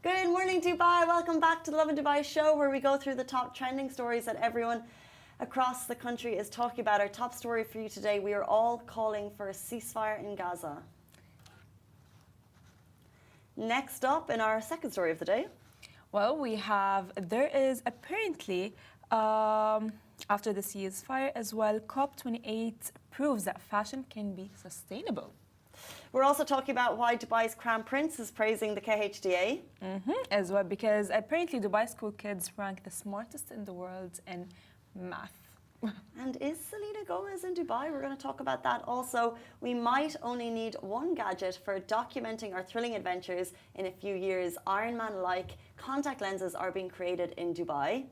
Good morning, Dubai. Welcome back to the Lovin Dubai show, where we go through the top trending stories that everyone across the country is talking about. Our top story for you today, we are all calling for a ceasefire in Gaza. Next up in our second story of the day. Well, there is apparently, after the ceasefire as well, COP28 proves that fashion can be sustainable. We're also talking about why Dubai's Crown Prince is praising the KHDA. As well, because apparently Dubai school kids rank the smartest in the world in math. And is Selena Gomez in Dubai? We're going to talk about that also. We might only need one gadget for documenting our thrilling adventures in a few years. Iron Man-like contact lenses are being created in Dubai.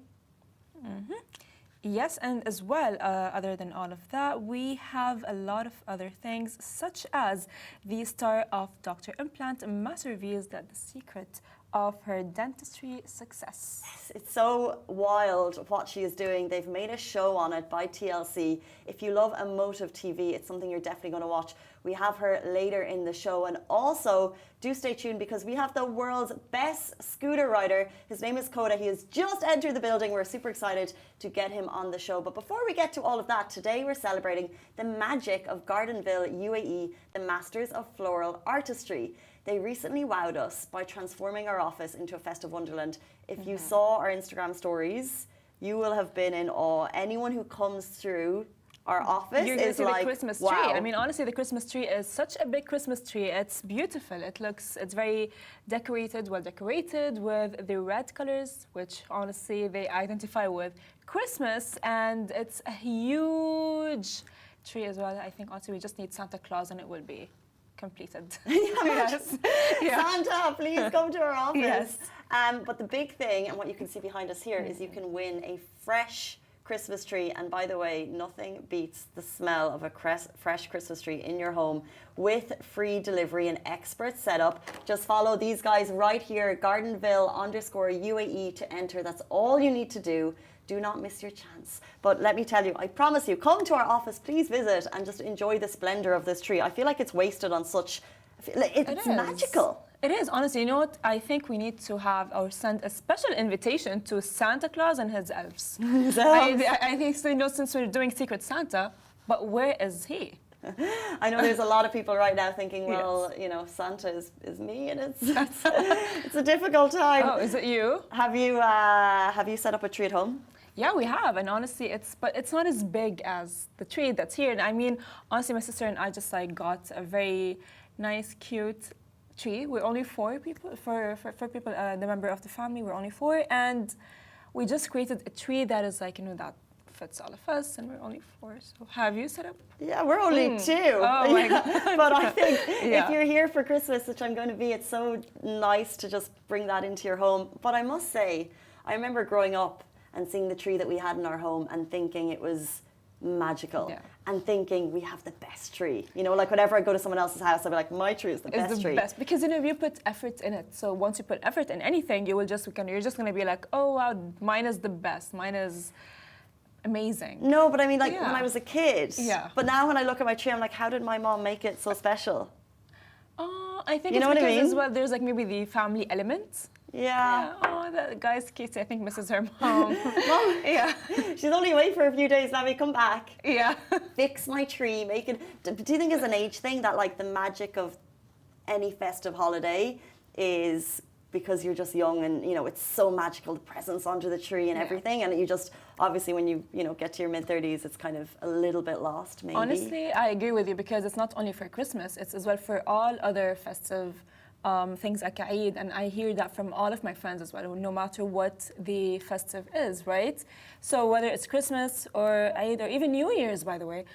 Yes, and as well, other than all of that, we have a lot of other things, such as the star of Dr. Implant Master reveals that the secret of her dentistry success. It's so wild what she is doing. They've made a show on it by TLC. If you love emotive TV, it's something you're definitely going to watch. We have her later in the show. And also, do stay tuned because we have the world's best scooter rider. His name is Koda. He has just entered the building. We're super excited to get him on the show. But before we get to all of that, today we're celebrating the magic of Gardenville, UAE, the masters of floral artistry. They recently wowed us by transforming our office into a festive wonderland. If you saw our Instagram stories, you will have been in awe. Anyone who comes through our office You're going to is see like, the Christmas wow. tree. I mean, honestly, the Christmas tree is such a big Christmas tree. It's beautiful. It's very decorated, well decorated with the red colors, which honestly they identify with Christmas. And it's a huge tree as well. I think also we just need Santa Claus and it will be completed. Yes. Santa, please come to our office. Yes. But the big thing, and what you can see behind us here, is you can win a fresh Christmas tree. And by the way, nothing beats the smell of a fresh Christmas tree in your home with free delivery and expert setup. Just follow these guys right here, Gardenville_UAE to enter. That's all you need to do. Do not miss your chance. But let me tell you, I promise you, come to our office, please visit and just enjoy the splendor of this tree. I feel like it's wasted on such, it's magical. It is, honestly. You know what? I think we need to have or send a special invitation to Santa Claus and his elves. I think so, since we're doing Secret Santa, but where is he? I know there's a lot of people right now thinking, well, Santa is me, and it's a difficult time. Oh, is it you? Have you set up a tree at home? Yeah, we have, and honestly, it's not as big as the tree that's here. And I mean, honestly, my sister and I just got a very nice, cute tree. We're only 4 people, four people, the member of the family. We're only 4, and we just created a tree that is that fits all of us, and we're only 4. So have you set up? Yeah, we're only 2. Oh my God. But I think if you're here for Christmas, which I'm going to be, it's so nice to just bring that into your home. But I must say, I remember growing up and seeing the tree that we had in our home and thinking it was magical. Yeah. And thinking we have the best tree. Whenever I go to someone else's house, I'll be like, my tree is the best tree. Best because you put effort in it. So once you put effort in anything, you're just going to be like, oh wow, mine is the best. Mine is amazing. No, but I mean, when I was a kid. Yeah. But now when I look at my tree, I'm like, how did my mom make it so special? I think you know it's what I because mean? as well, there's like maybe the family element. Yeah. Oh, that guy's Casey, I think misses her mom. Mom, yeah. She's only away for a few days. Now we come back. Yeah. Fix my tree. Make it. Do you think it's an age thing that like the magic of any festive holiday is because you're just young and it's so magical, the presents under the tree and everything, and you just obviously when you get to your mid-30s, it's kind of a little bit lost maybe. Honestly, I agree with you because it's not only for Christmas, it's as well for all other festive things like Eid, and I hear that from all of my friends as well, no matter what the festive is, right? So whether it's Christmas or Eid or even New Year's, by the way,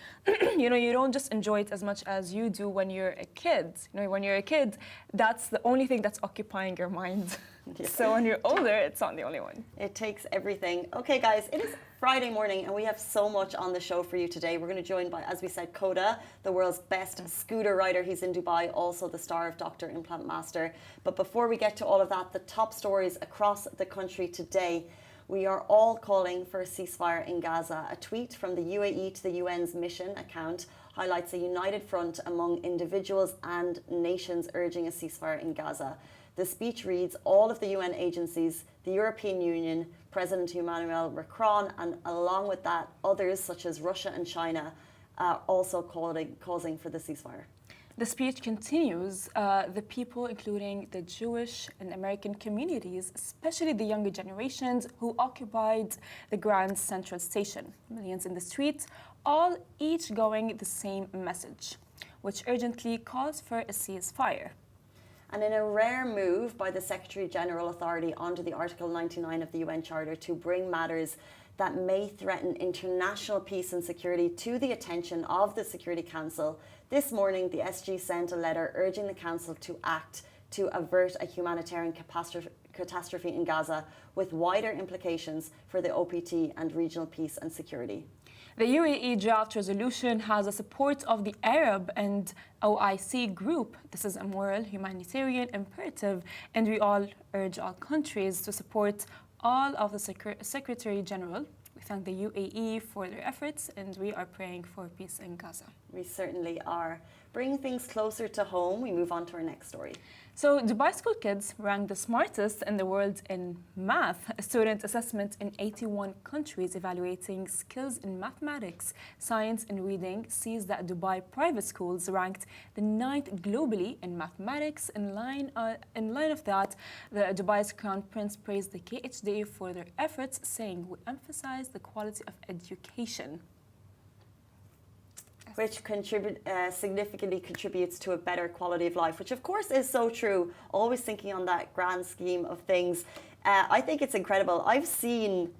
you don't just enjoy it as much as you do when you're a kid. When you're a kid, that's the only thing that's occupying your mind. Yeah. So when you're older, it's not the only one. It takes everything. Okay, guys, it is Friday morning and we have so much on the show for you today. We're going to join by, as we said, Koda, the world's best scooter rider. He's in Dubai, also the star of Dr. Implant Master. But before we get to all of that, the top stories across the country today. We are all calling for a ceasefire in Gaza. A tweet from the UAE to the UN's mission account highlights a united front among individuals and nations urging a ceasefire in Gaza. The speech reads, all of the UN agencies, the European Union, President Emmanuel Macron, and along with that, others such as Russia and China, are also causing for the ceasefire. The speech continues, the people, including the Jewish and American communities, especially the younger generations who occupied the Grand Central Station, millions in the streets, all each going the same message, which urgently calls for a ceasefire. And in a rare move by the Secretary General Authority under the Article 99 of the UN Charter to bring matters that may threaten international peace and security to the attention of the Security Council, this morning the SG sent a letter urging the Council to act to avert a humanitarian catastrophe in Gaza with wider implications for the OPT and regional peace and security. The UAE draft resolution has the support of the Arab and OIC group. This is a moral, humanitarian imperative, and we all urge all countries to support all of the Secretary General. We thank the UAE for their efforts, and we are praying for peace in Gaza. We certainly are. Bringing things closer to home, we move on to our next story. So, Dubai school kids ranked the smartest in the world in math. A student assessment in 81 countries evaluating skills in mathematics, science, and reading sees that Dubai private schools ranked the 9th globally in mathematics. In line of that, the Dubai's Crown Prince praised the KHD for their efforts, saying, "We emphasize the quality of education," which significantly contributes to a better quality of life, which of course is so true. Always thinking on that grand scheme of things. I think it's incredible. I've seen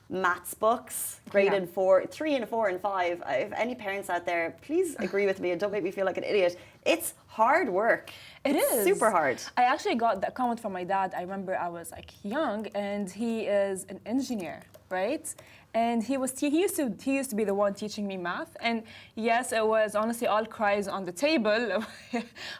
maths books graded for 3 and 4 and 5. If any parents out there, please agree with me and don't make me feel like an idiot. It's hard work. It's super hard. I actually got that comment from my dad. I remember I was like young, and he is an engineer, right? And he used to be the one teaching me math. And yes, it was honestly all cries on the table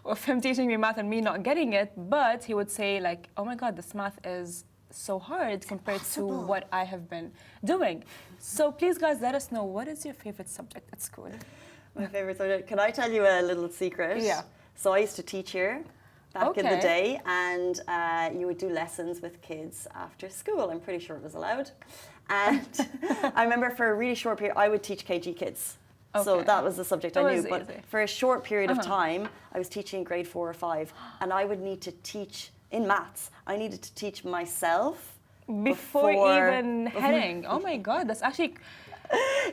of him teaching me math and me not getting it. But he would say like, "Oh my God, this math is so hard compared to what I have been doing." So please, guys, let us know, what is your favorite subject at school? My favorite subject. Can I tell you a little secret? Yeah. So I used to teach here back in the day, and you would do lessons with kids after school. I'm pretty sure it was allowed. And I remember for a really short period, I would teach KG kids. So that was the subject I knew. But for a short period of time, I was teaching grade 4 or 5, and I would need to teach in maths. I needed to teach myself before even heading. Oh my God, that's actually.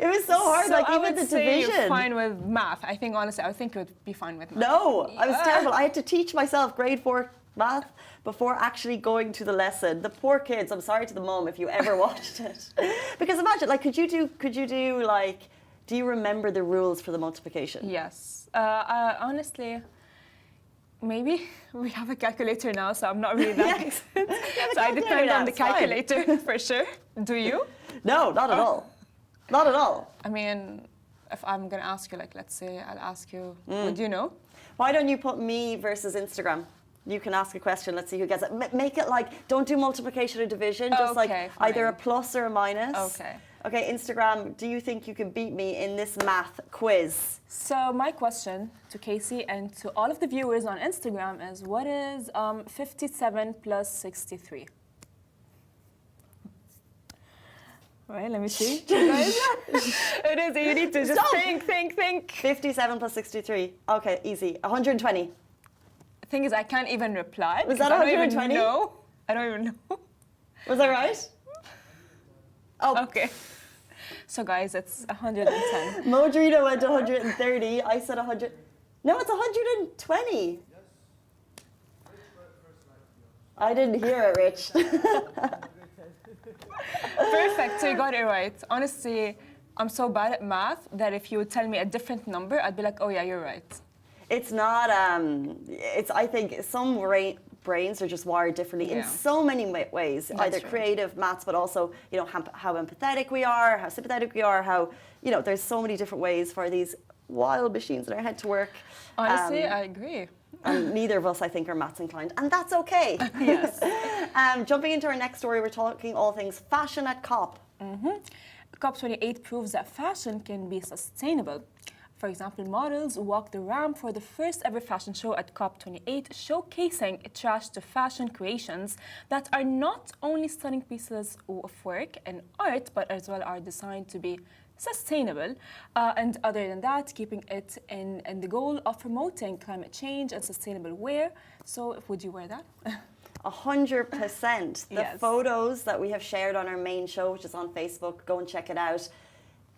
It was so hard, so like I even would the say division. You're fine with math. I think honestly, I think you would be fine with math. No, I was terrible. I had to teach myself grade 4 math before actually going to the lesson. The poor kids. I'm sorry to the mom if you ever watched it. Because imagine, like, could you do like, do you remember the rules for the multiplication? Yes. Honestly, maybe we have a calculator now, so I'm not really that. So I depend on the calculator for sure. Do you? No, not at all. Not at all. I mean, if I'm gonna ask you, like, let's say I'll ask you, would you know? Why don't you put me versus Instagram? You can ask a question. Let's see who gets it. Make it like, don't do multiplication or division. Just like either a plus or a minus. Okay. Okay, Instagram, do you think you can beat me in this math quiz? So my question to Casey and to all of the viewers on Instagram is, what is 57 plus 63? Right, let me see. It is, you need to just think. 57 plus 63. Okay, easy. 120. The thing is, I can't even reply. Was that 120? I don't even know. Was that right? Oh. Okay. So guys, it's 110. Modrina went to 130. I said 100. No, it's 120. I didn't hear it, Rich. Perfect, so you got it right. Honestly, I'm so bad at math that if you would tell me a different number, I'd be like, oh yeah, you're right. It's not, I think some brains are just wired differently in so many ways, either creative maths, but also, you know, how empathetic we are, how sympathetic we are, how, you know, there's so many different ways for these wild machines in our head to work. Honestly, I agree. And neither of us, I think, are maths inclined, and that's okay. Yes. Jumping into our next story, we're talking all things fashion at COP. COP28 proves that fashion can be sustainable. For example, models walked the ramp for the first ever fashion show at COP28, showcasing trash to fashion creations that are not only stunning pieces of work and art, but as well are designed to be sustainable. And other than that, keeping it in the goal of promoting climate change and sustainable wear. So would you wear that? 100%. The Yes. photos that we have shared on our main show, which is on Facebook, go and check it out.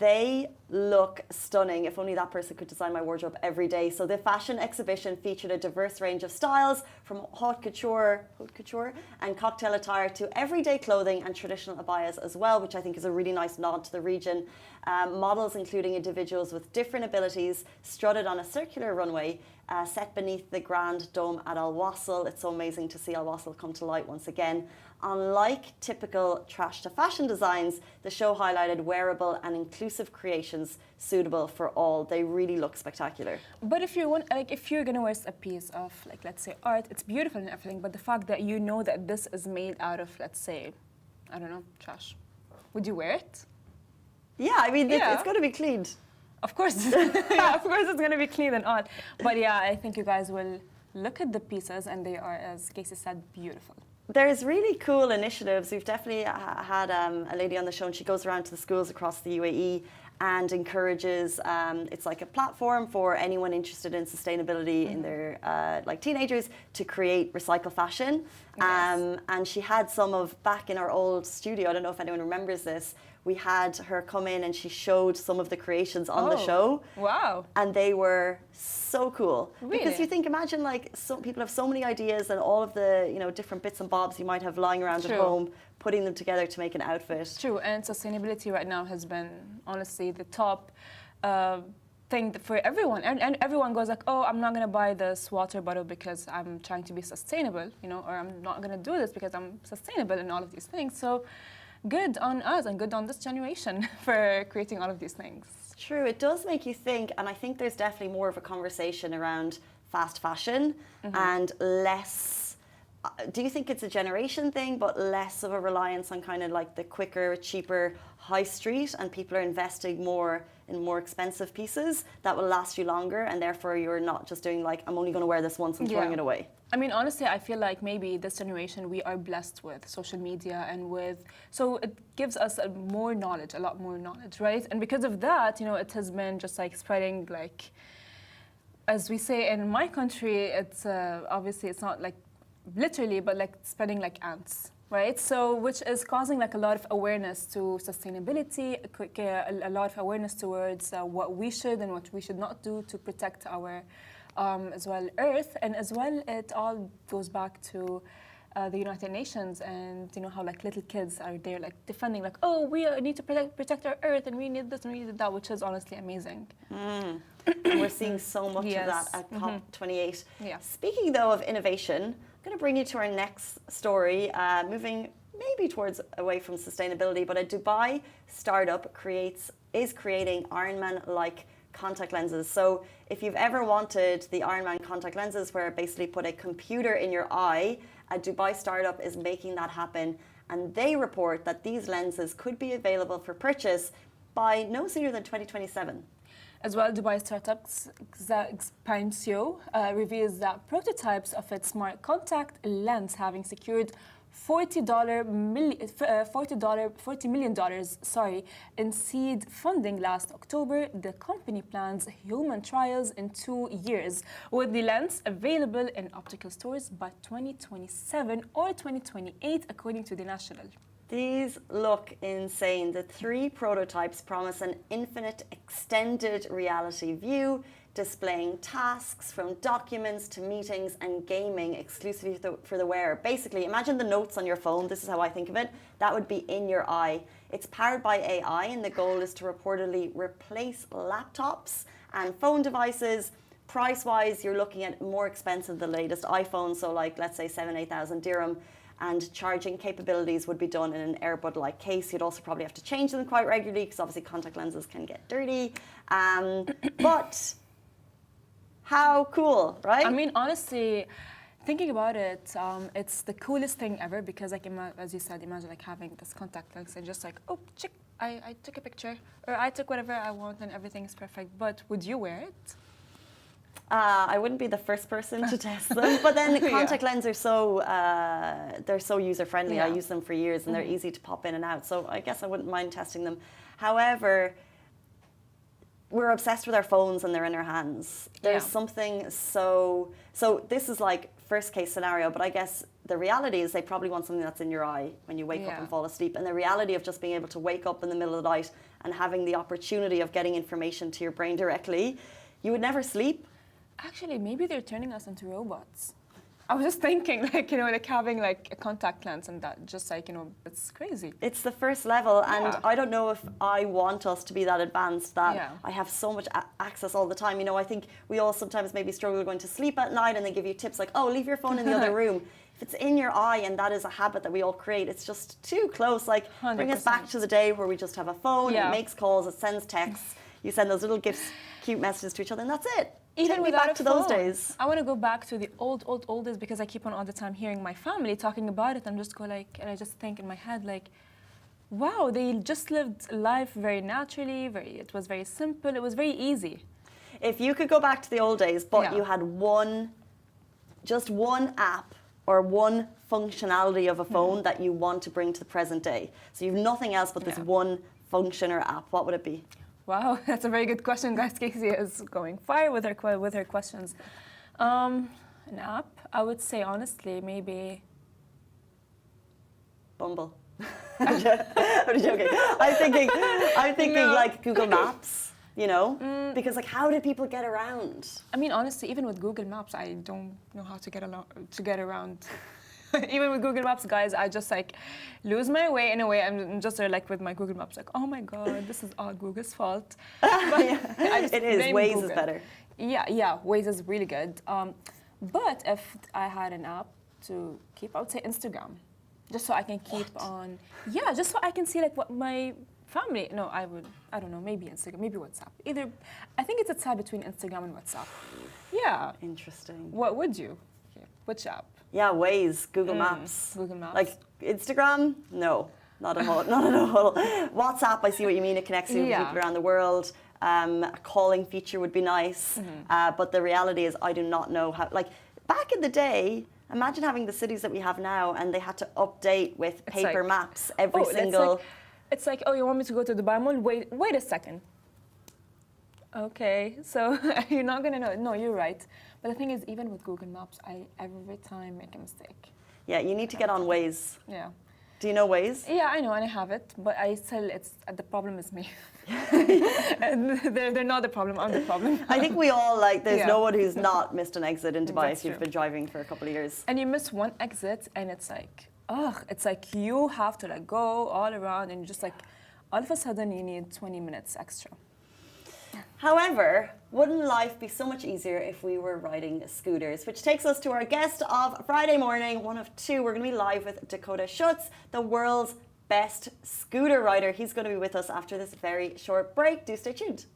They look stunning. If only that person could design my wardrobe every day. So the fashion exhibition featured a diverse range of styles from haute couture and cocktail attire to everyday clothing and traditional abayas as well, which I think is a really nice nod to the region. Models, including individuals with different abilities, strutted on a circular runway set beneath the Grand Dome at Al Wasl. It's so amazing to see Al Wasl come to light once again. Unlike typical trash to fashion designs, the show highlighted wearable and inclusive creations suitable for all. They really look spectacular. But if you want, like, if you're gonna wear a piece of, like, let's say art, it's beautiful and everything, but the fact that you know that this is made out of, let's say, I don't know, trash, would you wear it? Yeah, I mean, Yeah. it's going to be cleaned. Of course, yeah, of course it's gonna be clean and all. But yeah, I think you guys will look at the pieces, and they are, as Casey said, beautiful. There's really cool initiatives. We've definitely had a lady on the show, and she goes around to the schools across the UAE and encourages, it's like a platform for anyone interested in sustainability in their like teenagers to create recycle fashion. Yes. And she had some of, back in our old studio, I don't know if anyone remembers this, we had her come in and she showed some of the creations on the show. Wow. And they were so cool. Really? Because you think, imagine like some people have so many ideas and all of the, you know, different bits and bobs you might have lying around at True. home, putting them together to make an outfit. True, and sustainability right now has been honestly the top thing for everyone. And everyone goes like, oh, I'm not going to buy this water bottle because I'm trying to be sustainable, you know, or I'm not going to do this because I'm sustainable and all of these things. So good on us and good on this generation for creating all of these things. True, it does make you think, and I think there's definitely more of a conversation around fast fashion and less. Do you think it's a generation thing, but less of a reliance on kind of like the quicker, cheaper high street, and people are investing more in more expensive pieces that will last you longer, and therefore you're not just doing like, I'm only going to wear this once and throwing it away? I mean, honestly, I feel like maybe this generation, we are blessed with social media and so it gives us a lot more knowledge, right? And because of that, you know, it has been just like spreading, like, as we say in my country, it's obviously it's not like literally, but like spreading like ants, right? So, which is causing like a lot of awareness to sustainability, a lot of awareness towards what we should and what we should not do to protect our as well Earth, and as well it all goes back to the United Nations, and you know how like little kids are there like defending like, oh, we need to protect our Earth and we need this and we need that, which is honestly amazing. And we're seeing so much of that at COP28. Yeah. Speaking though of innovation, I'm going to bring you to our next story, moving maybe towards away from sustainability, but a Dubai startup is creating Ironman-like contact lenses. So if you've ever wanted the Ironman contact lenses where basically put a computer in your eye, a Dubai startup is making that happen, and they report that these lenses could be available for purchase by no sooner than 2027. As well, Dubai startup Expansio reveals that prototypes of its smart contact lens having secured $40 million in seed funding last October. The company plans human trials in 2 years, with the lens available in optical stores by 2027 or 2028, according to the National. These look insane. The 3 prototypes promise an infinite extended reality view, displaying tasks from documents to meetings and gaming exclusively for the wearer. Basically, imagine the notes on your phone. This is how I think of it. That would be in your eye. It's powered by AI, and the goal is to reportedly replace laptops and phone devices. Price-wise, you're looking at more expensive than the latest iPhone, so like, let's say 7,000-8,000 dirham. And charging capabilities would be done in an airbud-like case. You'd also probably have to change them quite regularly because obviously contact lenses can get dirty. But how cool, right? I mean, honestly, thinking about it, it's the coolest thing ever because, like, as you said, imagine like having this contact lens and just like, oh, chick, I took a picture, or I took whatever I want and everything is perfect. But would you wear it? I wouldn't be the first person to test them, but then Yeah. contact lenses are so they're so user friendly. I Yeah. use them for years, and they're easy to pop in and out. So I guess I wouldn't mind testing them. However, we're obsessed with our phones and they're in our hands. There's Yeah. something so this is like first case scenario, but I guess the reality is they probably want something that's in your eye when you wake up Yeah. and fall asleep. And the reality of just being able to wake up in the middle of the night and having the opportunity of getting information to your brain directly, you would never sleep. Actually, maybe they're turning us into robots. I was just thinking, like, you know, like having like a contact lens and that, just like, you know, it's crazy. It's the first level, and Yeah. I don't know if I want us to be that advanced that Yeah. I have so much access all the time. You know, I think we all sometimes maybe struggle going to sleep at night, and they give you tips like, oh, leave your phone in the other room. If it's in your eye, and that is a habit that we all create, it's just too close. Like, bring us back 100%. to the day where we just have a phone, Yeah. it makes calls, it sends texts, you send those little gifts, cute messages to each other, and that's it. Even Take me without back a to those phone. days. I want to go back to the old days because I keep on all the time hearing my family talking about it and just go like, and I just think in my head like, wow, they just lived life very naturally, it was very simple, it was very easy. If you could go back to the old days, but Yeah. you had just one app or one functionality of a phone that you want to bring to the present day. So you've nothing else but this Yeah. one function or app. What would it be? Wow, that's a very good question, guys. Casey is going fire with her questions. An app, I would say honestly, maybe. Bumble. I'm joking. I'm thinking No. like Google Maps, you know? Because like how do people get around? I mean, honestly, even with Google Maps, I don't know how to get around. Even with Google Maps, guys, I just like lose my way in a way. I'm just like with my Google Maps, like, oh my God, this is all Google's fault. But I just It is. blame Waze is Google. better. Yeah, Waze is really good. But if I had an app to keep, I would say Instagram, just so I can keep on. Yeah, just so I can see like what my family. No, I don't know. Maybe Instagram, maybe WhatsApp. Either, I think it's a tie between Instagram and WhatsApp. Yeah. Interesting. What would you? Okay. Which app? Yeah, Waze, Google Maps. Google Maps. Like Instagram? No, not at all. Not at all. WhatsApp, I see what you mean. It connects you with Yeah. people around the world. A calling feature would be nice. But the reality is, I do not know how. Like back in the day, imagine having the cities that we have now, and they had to update with It's paper like, maps every oh, single. It's like, oh, you want me to go to Dubai Mall? Wait a second. Okay, so you're not gonna know. No, you're right. But the thing is, even with Google Maps, I every time make a mistake. Yeah, you need to get on Waze. Yeah. Do you know Waze? Yeah, I know, and I have it, but I still, the problem is me. And they're not the problem, I'm the problem. I think we all like. There's Yeah. no one who's not missed an exit in Dubai That's if you've true. been driving for a couple of years. And you miss one exit, and it's like, it's like you have to like go all around, and just like, all of a sudden you need 20 minutes extra. However, wouldn't life be so much easier if we were riding scooters? Which takes us to our guest of Friday morning, one of two. We're going to be live with Dakota Schutz, the world's best scooter rider. He's going to be with us after this very short break. Do stay tuned.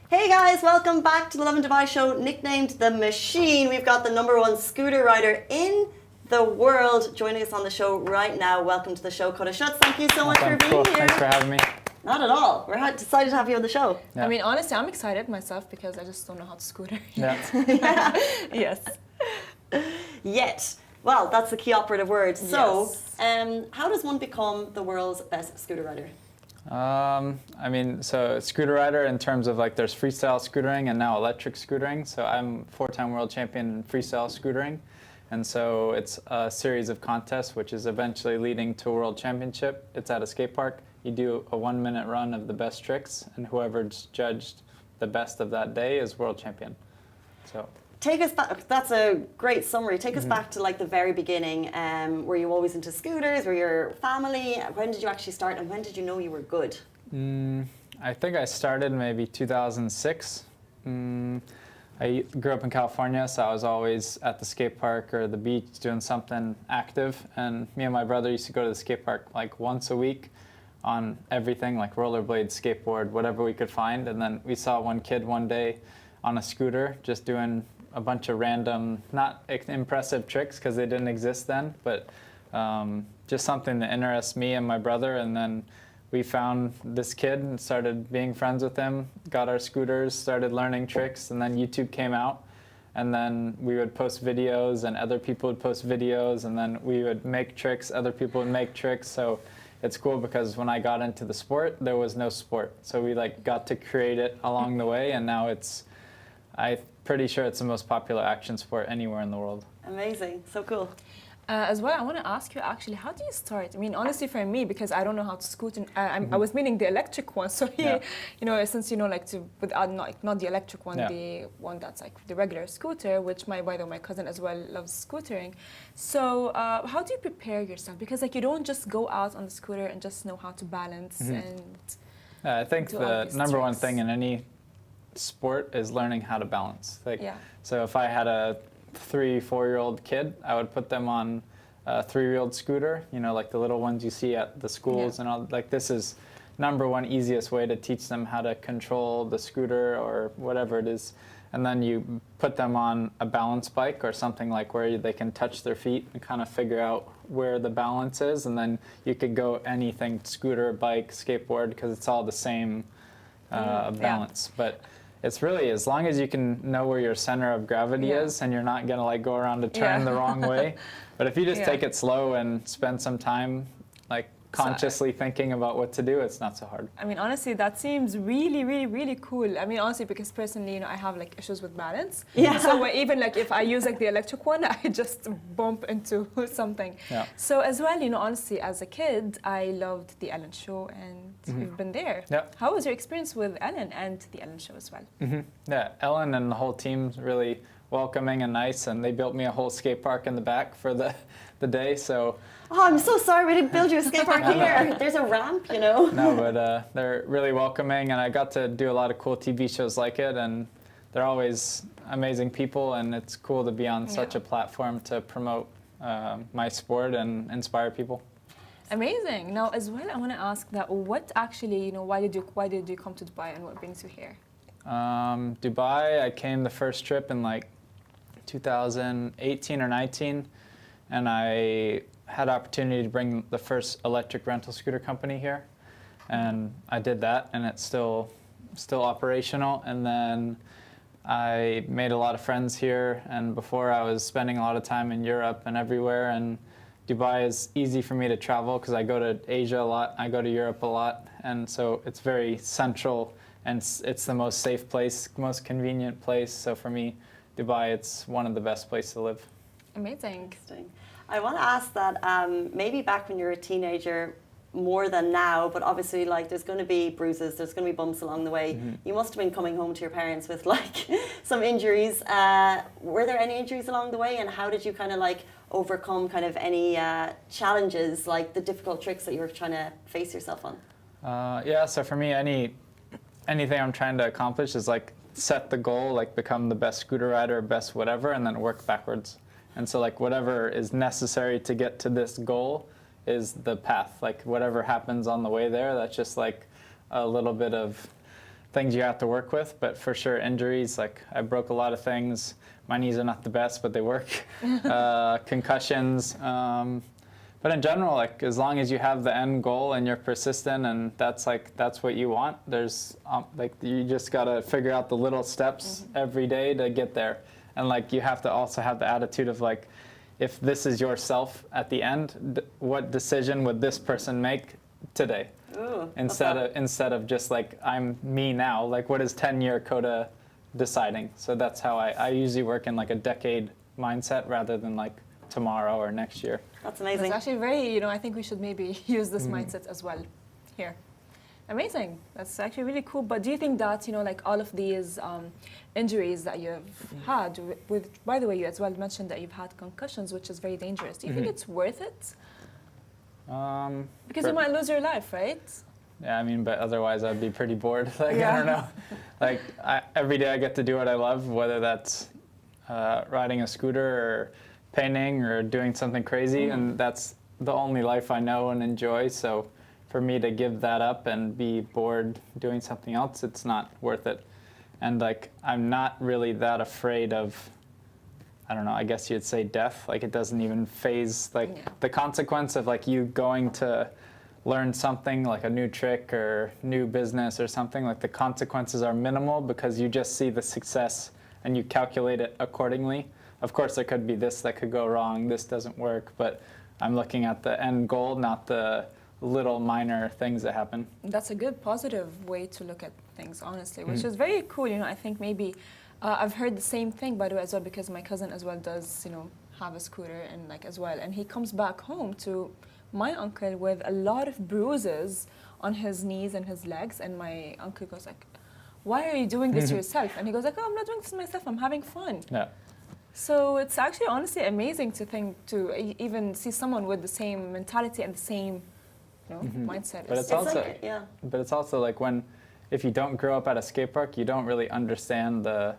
Hey guys, welcome back to the Lovin Dubai show, nicknamed The Machine. We've got the #1 scooter rider in the world joining us on the show right now. Welcome to the show, Coda Schutz. Thank you so much for being here. Thanks for having me. Not at all. We're decided to have you on the show. I mean, honestly, I'm excited myself because I just don't know how to scooter. Yeah. Yes. Yet. Well, that's the key operative word. So, Yes. how does one become the world's best scooter rider? I mean, so scooter rider in terms of like there's freestyle scootering and now electric scootering. So I'm 4-time world champion in freestyle scootering. And so it's a series of contests, which is eventually leading to a world championship. It's at a skate park. You do a 1-minute run of the best tricks, and whoever's judged the best of that day is world champion. So. Take us back. That's a great summary. Take us back to like the very beginning. Were you always into scooters? Were your family? When did you actually start, and when did you know you were good? I think I started maybe 2006. I grew up in California, so I was always at the skate park or the beach doing something active. And me and my brother used to go to the skate park like once a week on everything, like rollerblades, skateboard, whatever we could find. And then we saw one kid one day on a scooter just doing a bunch of random, not impressive tricks because they didn't exist then, but just something that interests me and my brother. And then we found this kid and started being friends with him, got our scooters, started learning tricks, and then YouTube came out. And then we would post videos and other people would post videos, and then we would make tricks, other people would make tricks. So it's cool because when I got into the sport, there was no sport. So we like got to create it along the way, and now I'm pretty sure it's the most popular action sport anywhere in the world. Amazing. So cool. As well, I want to ask you actually, how do you start? I mean, honestly, for me, because I don't know how to scoot, and I was meaning the electric one. So Yeah. you know, since you know, like without not the electric one, Yeah. the one that's like the regular scooter, which by the way, my cousin as well loves scootering. So how do you prepare yourself? Because like you don't just go out on the scooter and just know how to balance and. I think do all the these number one tricks. thing in any sport is learning how to balance. Like, Yeah. So if I had a 3-4-year-old kid, I would put them on a 3-wheeled scooter, you know, like the little ones you see at the schools and all. Like this is #1 easiest way to teach them how to control the scooter or whatever it is. And then you put them on a balance bike or something like where they can touch their feet and kind of figure out where the balance is. And then you could go anything, scooter, bike, skateboard, because it's all the same balance. But it's really, as long as you can know where your center of gravity is and you're not going to like go around a turn the wrong way. But if you just take it slow and spend some time like consciously thinking about what to do, it's not so hard. I mean, honestly, that seems really, really, really cool. I mean, honestly, because personally, you know, I have like issues with balance. Yeah. So even like if I use like the electric one, I just bump into something. Yeah. So as well, you know, honestly, as a kid, I loved the Ellen Show, and we've been there. Yeah. How was your experience with Ellen and the Ellen Show as well? Yeah, Ellen and the whole team's really welcoming and nice, and they built me a whole skate park in the back for the day. So. Oh, I'm so sorry we didn't build you a skate park here. There's a ramp, you know. No, but they're really welcoming, and I got to do a lot of cool TV shows like it, and they're always amazing people, and it's cool to be on such a platform to promote my sport and inspire people. Amazing. Now, as well, I want to ask that what actually, you know, why did you come to Dubai, and what brings you here? Dubai, I came the first trip in like 2018 or 19, and I had opportunity to bring the first electric rental scooter company here, and I did that, and it's still operational. And then I made a lot of friends here, and before I was spending a lot of time in Europe and everywhere, and Dubai is easy for me to travel because I go to Asia a lot, I go to Europe a lot, and so it's very central, and it's the most safe place, most convenient place. So for me, Dubai, it's one of the best places to live. Amazing. Interesting. I want to ask that maybe back when you were a teenager, more than now, but obviously like there's going to be bruises, there's going to be bumps along the way. You must have been coming home to your parents with like some injuries. Were there any injuries along the way, and how did you kind of like overcome kind of any challenges, like the difficult tricks that you were trying to face yourself on? Yeah, so for me, anything I'm trying to accomplish is like set the goal, like become the best scooter rider, best whatever, and then work backwards. And so like whatever is necessary to get to this goal is the path. Like whatever happens on the way there, that's just like a little bit of things you have to work with, but for sure injuries, like I broke a lot of things. My knees are not the best, but they work. Concussions. But in general, like as long as you have the end goal and you're persistent and that's what you want, there's like you just gotta figure out the little steps every day to get there. And like you have to also have the attitude of like, if this is yourself at the end, what decision would this person make today? Ooh, instead of just like I'm me now, like what is 10-year Coda deciding? So that's how I usually work in like a decade mindset rather than like tomorrow or next year. That's amazing. It's actually very, I think we should maybe use this mindset as well here. Amazing. That's actually really cool. But do you think that, like all of these injuries that you've had, by the way, you as well mentioned that you've had concussions, which is very dangerous. Do you think it's worth it? Because you might lose your life, right? Yeah, I mean, but otherwise I'd be pretty bored. Like, I don't know. Like, every day I get to do what I love, whether that's riding a scooter or painting or doing something crazy, and that's the only life I know and enjoy. So for me to give that up and be bored doing something else, it's not worth it. And like, I'm not really that afraid of, I don't know, I guess you'd say death. Like, it doesn't even phase, like the consequence of like you going to learn something like a new trick or new business or something, like the consequences are minimal because you just see the success and you calculate it accordingly. Of course, there could be this that could go wrong, this doesn't work, but I'm looking at the end goal, not the little minor things that happen. That's a good positive way to look at things, honestly, which is very cool. I think maybe I've heard the same thing, by the way, as well, because my cousin as well does, have a scooter and like as well, and he comes back home to my uncle with a lot of bruises on his knees and his legs, and my uncle goes like, "Why are you doing this to yourself?" And he goes like, "Oh, I'm not doing this to myself. I'm having fun." Yeah. So it's actually honestly amazing to even see someone with the same mentality and the same mindset. But it's also like if you don't grow up at a skate park, you don't really understand the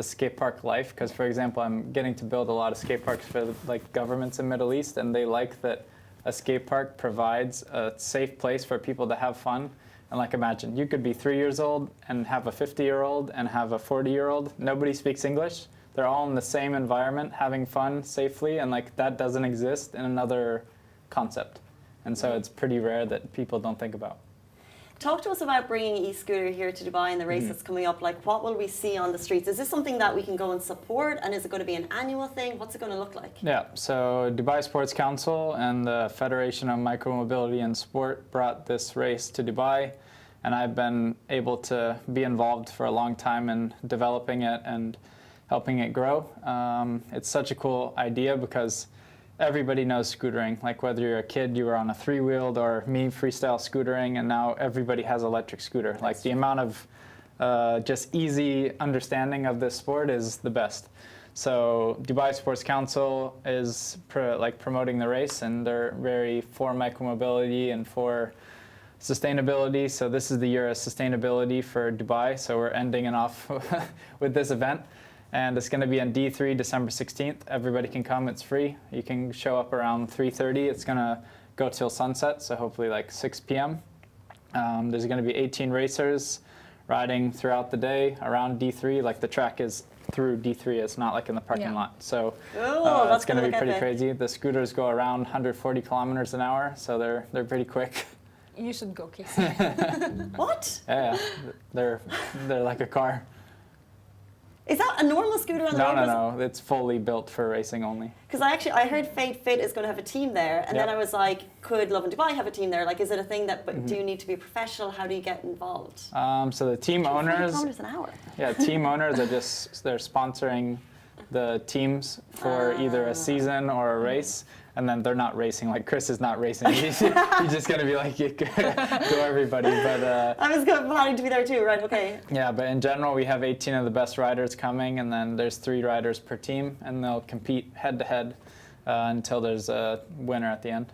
skate park life. Because for example, I'm getting to build a lot of skate parks for like governments in Middle East, and they like that a skate park provides a safe place for people to have fun. And like imagine, you could be 3 years old and have a 50-year-old and have a 40-year-old. Nobody speaks English. They're all in the same environment, having fun safely, and like that doesn't exist in another concept. And so it's pretty rare that people don't think about. Talk to us about bringing e-scooter here to Dubai and the race that's coming up. Like, what will we see on the streets? Is this something that we can go and support? And is it going to be an annual thing? What's it going to look like? Yeah, so Dubai Sports Council and the Federation of Micromobility and Sport brought this race to Dubai. And I've been able to be involved for a long time in developing it and helping it grow. It's such a cool idea because everybody knows scootering. Like whether you're a kid, you were on a 3-wheeled, or me freestyle scootering, and now everybody has electric scooter. Like the amount of just easy understanding of this sport is the best. So Dubai Sports Council is promoting the race, and they're very for micromobility and for sustainability. So this is the year of sustainability for Dubai. So we're ending it off with this event. And it's going to be on D3, December 16th. Everybody can come. It's free. You can show up around 3:30. It's going to go till sunset, so hopefully like 6 p.m. There's going to be 18 racers riding throughout the day around D3. Like the track is through D3. It's not like in the parking lot. So it's going to be pretty crazy. The scooters go around 140 kilometers an hour, so they're pretty quick. You should go, Casey. What? Yeah, they're like a car. Is that a normal scooter on the road? No. It's fully built for racing only. Because I heard Fade Fit is going to have a team there, and then I was like, could Lovin Dubai have a team there? Like, is it a thing that? But do you need to be a professional? How do you get involved? So the team owners. Kilometers an hour. Yeah, team owners are they're sponsoring the teams for either a season or a race. And then they're not racing. Like Chris is not racing. He's just gonna be like, go everybody. But I was planning to be there too, right? Okay. Yeah, but in general, we have 18 of the best riders coming, and then there's 3 riders per team, and they'll compete head to head until there's a winner at the end.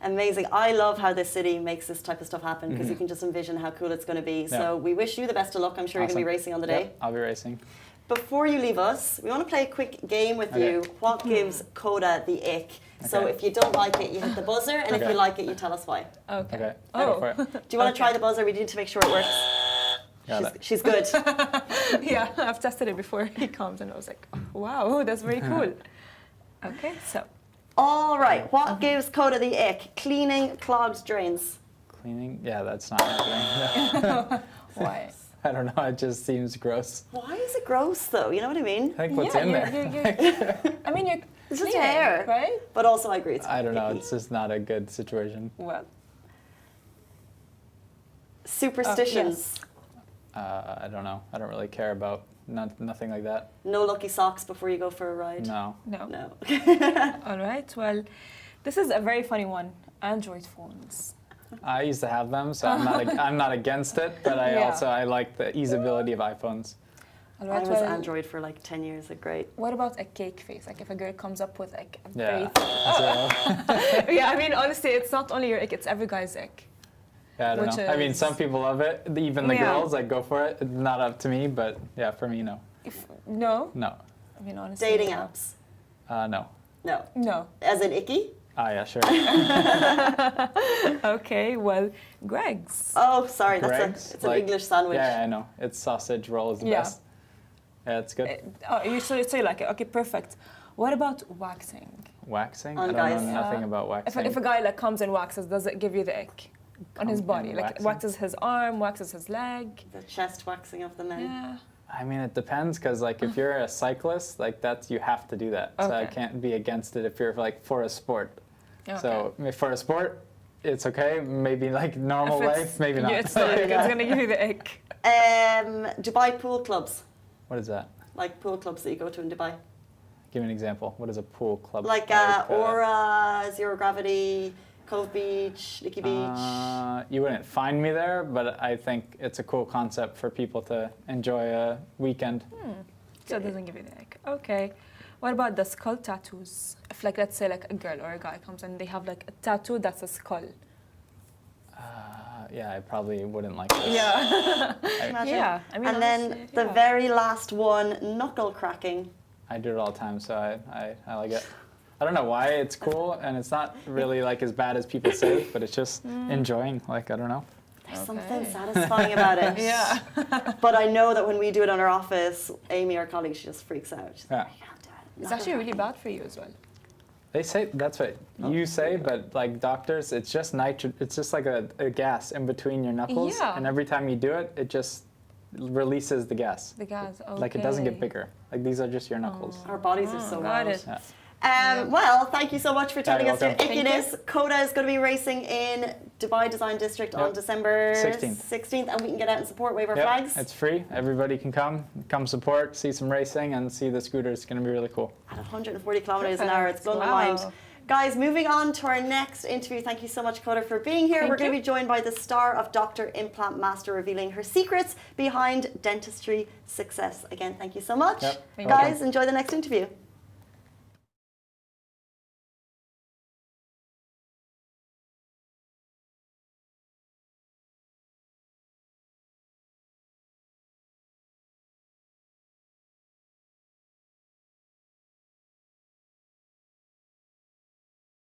Amazing. I love how this city makes this type of stuff happen, because you can just envision how cool it's going to be. So we wish you the best of luck. I'm sure you're going to be racing on the day. Yep, I'll be racing. Before you leave us, we want to play a quick game with you. What gives Coda the ick? So if you don't like it, you hit the buzzer, and if you like it, you tell us why. Okay. Go for it. Do you want to try the buzzer? We need to make sure it works. Got it. She's good. Yeah, I've tested it before he comes, and I was like, oh, wow, that's very cool. Okay, so. All right, what gives Coda the ick? Cleaning clogged drains. Cleaning? Yeah, that's not happening. Why? I don't know. It just seems gross. Why is it gross though? You know what I mean? I think what's in there. I mean, you're It's just cleaning, hair. right? But also, I agree. It's I don't know. icky. It's just not a good situation. Well, Superstitions. I don't know. I don't really care about nothing like that. No lucky socks before you go for a ride. No. no. No. All right, well, this is a very funny one. Android phones. I used to have them, so I'm not against it. But I like the easability of iPhones. All I right, was well, Android for like 10 years. Like, great. what about a cake face? Like if a girl comes up with like a Yeah. very... Yeah, I mean, honestly, it's not only your ick, it's every guy's ick. Yeah, I don't Which know. I mean, is- some people love it. Even the Yeah. girls, like, go for it. It's not up to me, but yeah, for me, no. No? No. I mean, honestly. Dating no. apps. No. No. No. As in icky? Ah, yeah, sure. Okay, well, Greg's. Oh, sorry. Greg's, It's an like- English sandwich. Yeah, I know. It's sausage roll is the Yeah. best. Yeah, it's good. Oh, so you like it. Okay, perfect. What about waxing? Waxing? On I don't guys. know nothing about If waxing. a guy like comes and waxes, does it give you the ick? On his Come body? and Like waxing? waxes his arm, waxes his leg? The chest waxing of the men. Yeah. I mean, it depends, because like if you're a cyclist, like you have to do that. So I Okay. can't be against it if you're like for a sport. Okay. So for a sport, it's okay. Maybe like normal If it's- life, maybe not. Yeah, it's not like it's gonna give you the ick. Dubai pool clubs. What is that? Like pool clubs that you go to in Dubai. Give me an example. What is a pool club? Like Aura, Zero Gravity, Cove Beach, Nikki Beach. You wouldn't find me there, but I think it's a cool concept for people to enjoy a weekend. So it doesn't give you the ick. Okay. What about the skull tattoos? If like let's say like a girl or a guy comes and they have like a tattoo that's a skull. Yeah, I probably wouldn't like this. Yeah. Imagine. Yeah. I mean, and then honestly, the yeah. very last one, knuckle cracking. I do it all the time, so I like it. I don't know why it's cool, and it's not really like as bad as people say, but it's just enjoying. Like, I don't know. There's Okay. something satisfying about it. Yeah. But I know that when we do it in our office, Amy, our colleague, she just freaks out. She's Yeah. like, I can't do it. It's actually really bad for you as well. They say that's what you say, but like doctors, it's just it's just like a gas in between your knuckles, Yeah. and every time you do it, it just releases the gas. The gas. Okay. Like it doesn't get bigger. Like these are just your knuckles. Our bodies are so got wild. it. Yeah. Well, thank you so much for telling you're us your welcome. Thank ickiness. Coda is going to be racing in Dubai Design District on Yep. December 16th. 16th, and we can get out and support, wave our Yep, flags. it's free. Everybody can come support, see some racing, and see the scooters. It's going to be really cool. At 140 kilometers an hour. It's blown my Wow. mind. Guys, moving on to our next interview. Thank you so much, Coda, for being here. Thank We're going to you. be joined by the star of Dr. Implant Master, revealing her secrets behind dentistry success. Again, thank you so much. Yep. Thank you. Guys, enjoy the next interview.